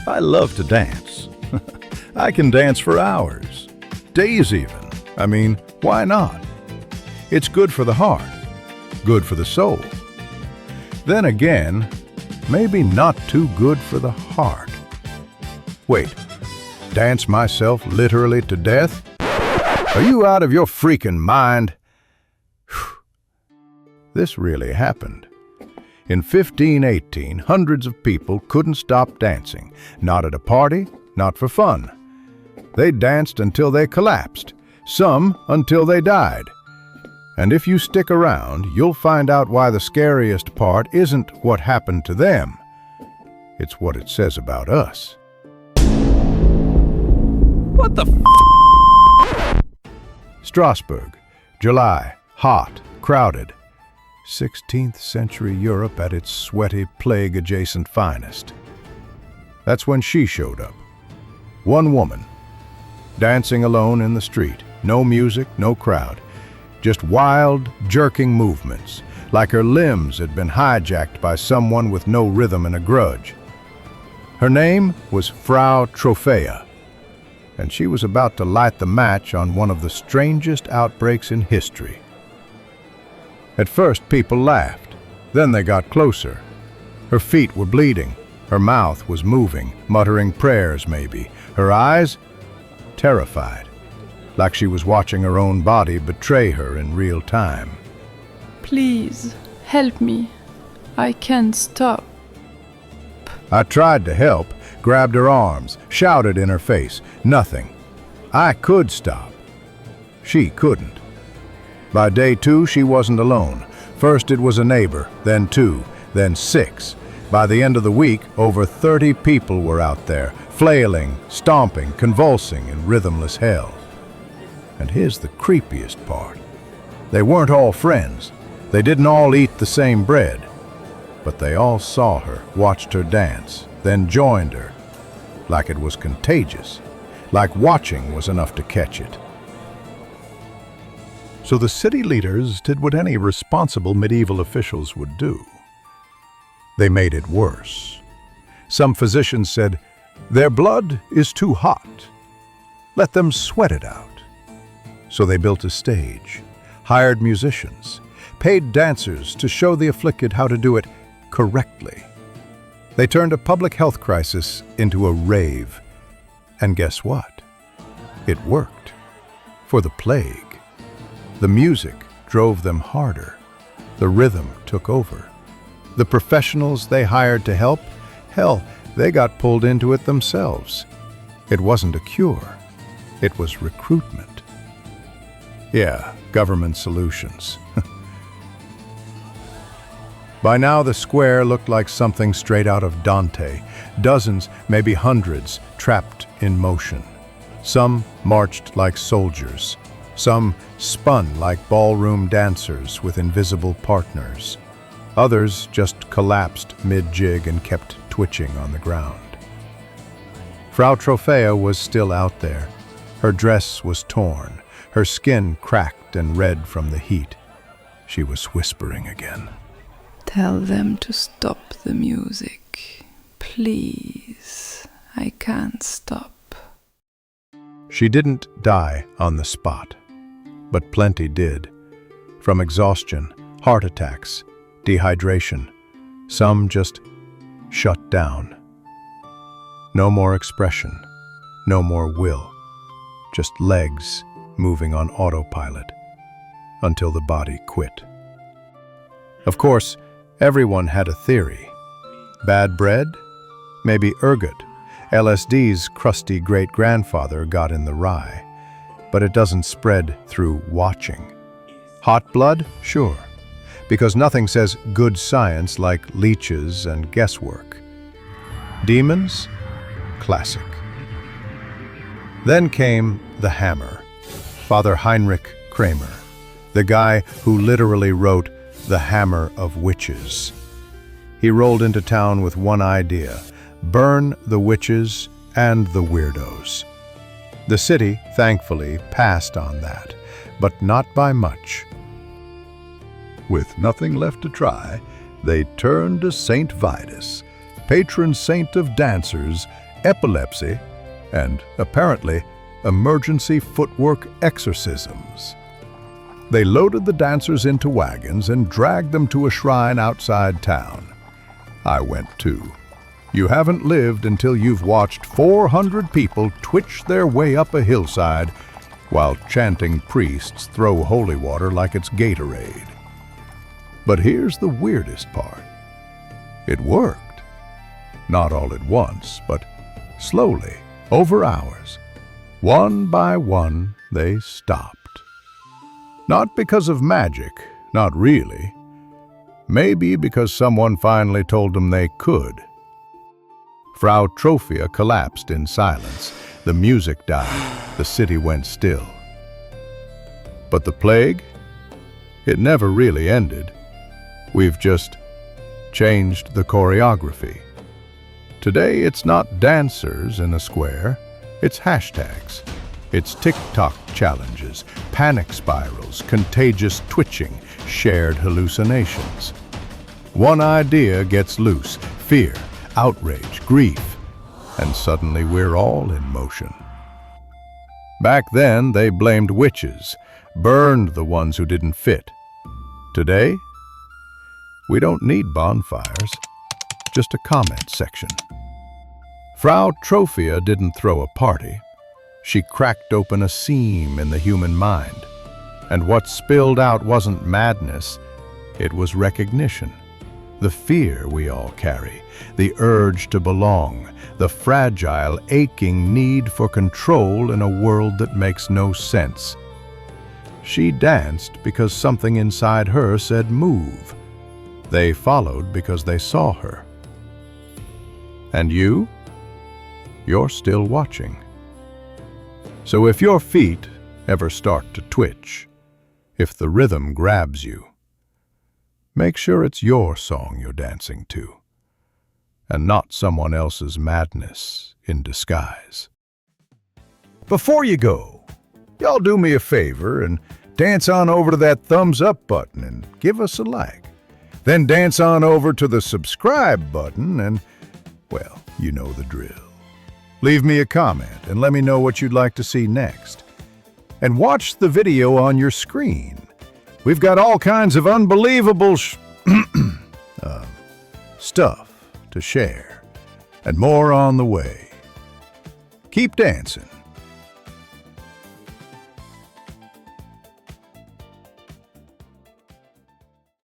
I love to dance. I can dance for hours, days even. I mean, why not? It's good for the heart, good for the soul. Then again, maybe not too good for the heart. Wait, dance myself literally to death? Are you out of your freaking mind? This really happened. In 1518, hundreds of people couldn't stop dancing, not at a party, not for fun. They danced until they collapsed, some until they died. And if you stick around, you'll find out why the scariest part isn't what happened to them. It's what it says about us. What the Strasbourg, July, hot, crowded. 16th century Europe at its sweaty, plague-adjacent finest. That's when she showed up. One woman, dancing alone in the street. No music, no crowd. Just wild, jerking movements, like her limbs had been hijacked by someone with no rhythm and a grudge. Her name was Frau Troffea, and she was about to light the match on one of the strangest outbreaks in history. At first, people laughed. Then they got closer. Her feet were bleeding. Her mouth was moving, muttering prayers maybe. Her eyes, terrified, like she was watching her own body betray her in real time. Please, help me. I can't stop. I tried to help, grabbed her arms, shouted in her face. Nothing. I could stop. She couldn't. By day 2, she wasn't alone. First it was a neighbor, then 2, then 6. By the end of the week, over 30 people were out there, flailing, stomping, convulsing in rhythmless hell. And here's the creepiest part. They weren't all friends. They didn't all eat the same bread. But they all saw her, watched her dance, then joined her. Like it was contagious. Like watching was enough to catch it. So the city leaders did what any responsible medieval officials would do. They made it worse. Some physicians said, "Their blood is too hot. Let them sweat it out." So they built a stage, hired musicians, paid dancers to show the afflicted how to do it correctly. They turned a public health crisis into a rave. And guess what? It worked. For the plague. The music drove them harder. The rhythm took over. The professionals they hired to help, hell, they got pulled into it themselves. It wasn't a cure. It was recruitment. Yeah, government solutions. By now the square looked like something straight out of Dante. Dozens, maybe hundreds, trapped in motion. Some marched like soldiers. Some spun like ballroom dancers with invisible partners. Others just collapsed mid-jig and kept twitching on the ground. Frau Troffea was still out there. Her dress was torn, her skin cracked and red from the heat. She was whispering again. Tell them to stop the music. Please. I can't stop. She didn't die on the spot, but plenty did. From exhaustion, heart attacks, dehydration. Some just shut down. No more expression, no more will. Just legs moving on autopilot until the body quit. Of course, everyone had a theory. Bad bread? Maybe ergot. LSD's crusty great-grandfather got in the rye. But it doesn't spread through watching. Hot blood? Sure. Because nothing says good science like leeches and guesswork. Demons? Classic. Then came the hammer. Father Heinrich Kramer, the guy who literally wrote The Hammer of Witches. He rolled into town with one idea: burn the witches and the weirdos. The city, thankfully, passed on that, but not by much. With nothing left to try, they turned to Saint Vitus, patron saint of dancers epilepsy, and, apparently, emergency footwork exorcisms. They loaded the dancers into wagons and dragged them to a shrine outside town. I went too. You haven't lived until you've watched 400 people twitch their way up a hillside while chanting priests throw holy water like it's Gatorade. But here's the weirdest part. It worked. Not all at once, but slowly, over hours. One by one, they stopped. Not because of magic, not really. Maybe because someone finally told them they could. Frau Troffea collapsed in silence. The music died. The city went still. But the plague? It never really ended. We've just changed the choreography. Today it's not dancers in a square. It's hashtags. It's TikTok challenges, panic spirals, contagious twitching, shared hallucinations. One idea gets loose, fear, outrage, grief, and suddenly we're all in motion. Back then, they blamed witches, burned the ones who didn't fit. Today, we don't need bonfires, just a comment section. Frau Troffea didn't throw a party. She cracked open a seam in the human mind. And what spilled out wasn't madness, it was recognition. The fear we all carry, the urge to belong, the fragile, aching need for control in a world that makes no sense. She danced because something inside her said move. They followed because they saw her. And you? You're still watching. So if your feet ever start to twitch, if the rhythm grabs you, make sure it's your song you're dancing to, and not someone else's madness in disguise. Before you go, y'all do me a favor and dance on over to that thumbs up button and give us a like. Then dance on over to the subscribe button and, well, you know the drill. Leave me a comment and let me know what you'd like to see next. And watch the video on your screen. We've got all kinds of unbelievable stuff to share, and more on the way. Keep dancing.